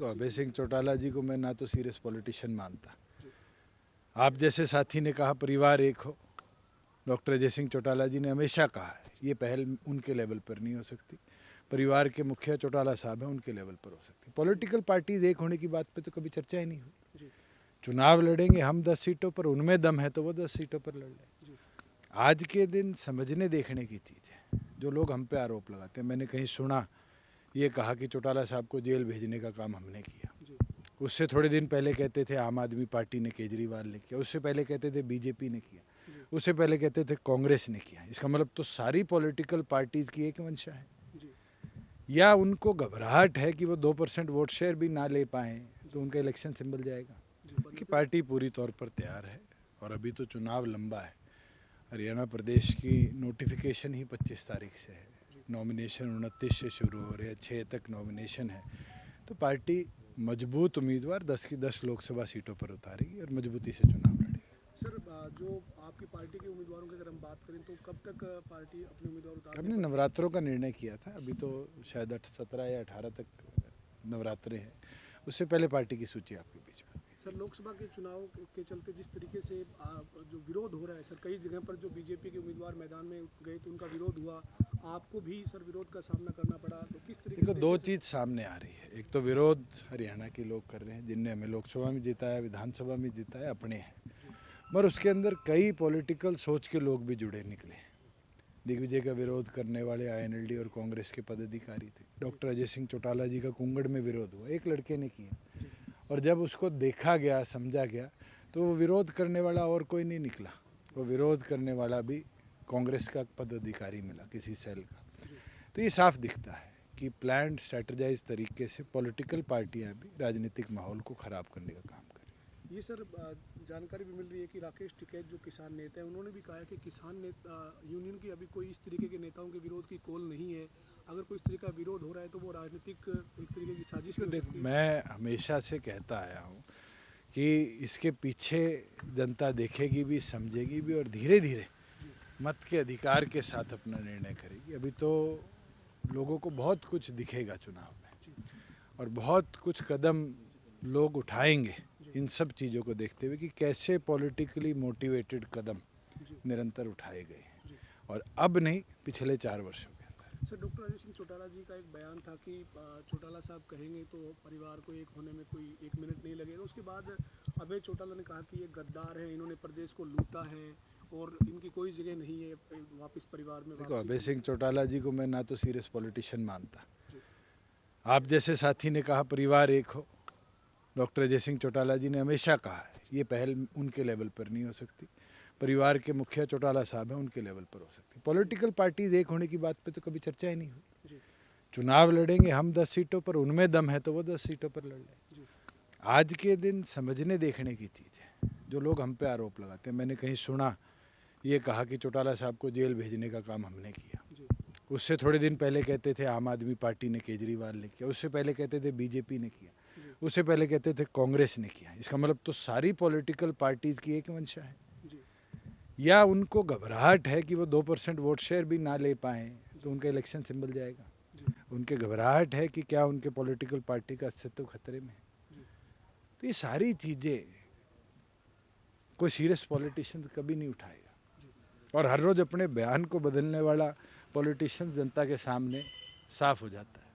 अभय सिंह चौटाला जी को मैं ना तो सीरियस पॉलिटिशियन मानता। आप जैसे साथी ने कहा परिवार एक हो। डॉक्टर अजय सिंह चौटाला जी ने हमेशा कहा है ये पहल उनके लेवल पर नहीं हो सकती। परिवार के मुखिया चौटाला साहब हैं, उनके लेवल पर हो सकती। पॉलिटिकल पार्टीज एक होने की बात पे तो कभी चर्चा ही नहीं हुई। चुनाव लड़ेंगे हम 10 सीटों पर, उनमें दम है तो वो 10 सीटों पर लड़ लें। आज के दिन समझने देखने की चीज़ है। जो लोग हम पे आरोप लगाते हैं, मैंने कहीं सुना ये कहा कि चौटाला साहब को जेल भेजने का काम हमने किया। उससे थोड़े दिन पहले कहते थे आम आदमी पार्टी ने, केजरीवाल ने किया। उससे पहले कहते थे बीजेपी ने किया। उससे पहले कहते थे कांग्रेस ने किया। इसका मतलब तो सारी पॉलिटिकल पार्टीज की एक मंशा है। या उनको घबराहट है कि वो 2% वोट शेयर भी ना ले पाए तो उनका इलेक्शन सिंबल जाएगा। कि पार्टी पूरी तौर पर तैयार है और अभी तो चुनाव लंबा है। हरियाणा प्रदेश की नोटिफिकेशन ही 25 तारीख से है। नॉमिनेशन 29 से शुरू हो रहे हैं, 6 तक नॉमिनेशन है। तो पार्टी मजबूत उम्मीदवार 10 की 10 लोकसभा सीटों पर उतारेगी और मजबूती से चुनाव लड़ेगी। सर, जो आपकी पार्टी के उम्मीदवारों की अगर हम बात करें तो कब तक पार्टी अपने उम्मीदवार उतार? हमने नवरात्रों का निर्णय किया था। अभी तो शायद 17 या 18 तक नवरात्रे हैं। उससे पहले पार्टी की सूची आपके बीच में। सर, लोकसभा के चुनाव के चलते जिस तरीके से जो विरोध हो रहा है सर, कई जगह पर जो बीजेपी के उम्मीदवार मैदान में गए तो उनका विरोध हुआ, आपको भी सर विरोध का सामना करना पड़ा, तो किस तरीके देखो से? दो चीज़ सामने आ रही है। एक तो विरोध हरियाणा के लोग कर रहे हैं जिनने हमें लोकसभा में जिताया, विधानसभा में जिताया, अपने हैं। मगर उसके अंदर कई पॉलिटिकल सोच के लोग भी जुड़े निकले। दिग्विजय का विरोध करने वाले आईएनएलडी और कांग्रेस के पदाधिकारी थे। डॉक्टर अजय सिंह चौटाला जी का कुंगड़ में विरोध हुआ, एक लड़के ने किया। और जब उसको देखा गया, समझा गया, तो वो विरोध करने वाला और कोई नहीं निकला। वो विरोध करने वाला भी कांग्रेस का पदाधिकारी मिला, किसी सेल का। तो ये साफ दिखता है कि प्लान्ड स्ट्रेटजाइज तरीके से पॉलिटिकल पार्टियां भी राजनीतिक माहौल को ख़राब करने का काम कर रही हैं। ये सर जानकारी भी मिल रही है कि राकेश टिकैत जो किसान नेता है, उन्होंने भी कहा है कि किसान नेता यूनियन की अभी कोई इस तरीके के नेताओं के विरोध की कॉल नहीं है। अगर कोई इस तरीके का विरोध हो रहा है तो वो राजनीतिक एक तरीके की साजिश हो सकती है। मैं हमेशा से कहता आया हूँ कि इसके पीछे जनता देखेगी भी, समझेगी भी और धीरे धीरे मत के अधिकार के साथ अपना निर्णय करेगी। अभी तो लोगों को बहुत कुछ दिखेगा चुनाव में और बहुत कुछ कदम लोग उठाएंगे इन सब चीज़ों को देखते हुए कि कैसे पॉलिटिकली मोटिवेटेड कदम निरंतर उठाए गए हैं और अब नहीं, पिछले 4 वर्षों के अंदर। सर, डॉक्टर अजय सिंह चौटाला जी का एक बयान था कि चौटाला साहब कहेंगे तो परिवार को एक होने में कोई 1 मिनट नहीं लगेगा। उसके बाद अभय चौटाला ने कहा कि ये गद्दार है, इन्होंने प्रदेश को लूटा है और इनकी कोई जगह नहीं है वापस परिवार में। देखो अभय सिंह चौटाला जी को मैं ना तो सीरियस पॉलिटिशियन मानता। आप जैसे साथी ने कहा परिवार एक हो। डॉक्टर अजय सिंह चौटाला जी ने हमेशा कहा है ये पहल उनके लेवल पर नहीं हो सकती। परिवार के मुखिया चौटाला साहब हैं, उनके लेवल पर हो सकती। पॉलिटिकल पार्टीज एक होने की बात पे तो कभी चर्चा ही नहीं हुई। चुनाव लड़ेंगे हम 10 सीटों पर, उनमें दम है तो वो 10 सीटों पर लड़ लें। आज के दिन समझने देखने की चीज़ है। जो लोग हम पे आरोप लगाते हैं, मैंने कहीं सुना ये कहा कि चौटाला साहब को जेल भेजने का काम हमने किया। उससे थोड़े दिन पहले कहते थे आम आदमी पार्टी ने, केजरीवाल ने किया। उससे पहले कहते थे बीजेपी ने किया। उससे पहले कहते थे कांग्रेस ने किया। इसका मतलब तो सारी पॉलिटिकल पार्टीज की एक मंशा है। या उनको घबराहट है कि वो 2% वोट शेयर भी ना ले पाए तो उनका इलेक्शन सिंबल जाएगा। उनके घबराहट है कि क्या उनके पॉलिटिकल पार्टी का अस्तित्व खतरे में है। तो ये सारी चीज़ें कोई सीरियस पॉलिटिशियन कभी नहीं उठाएगा और हर रोज़ अपने बयान को बदलने वाला पॉलिटिशियन जनता के सामने साफ हो जाता है।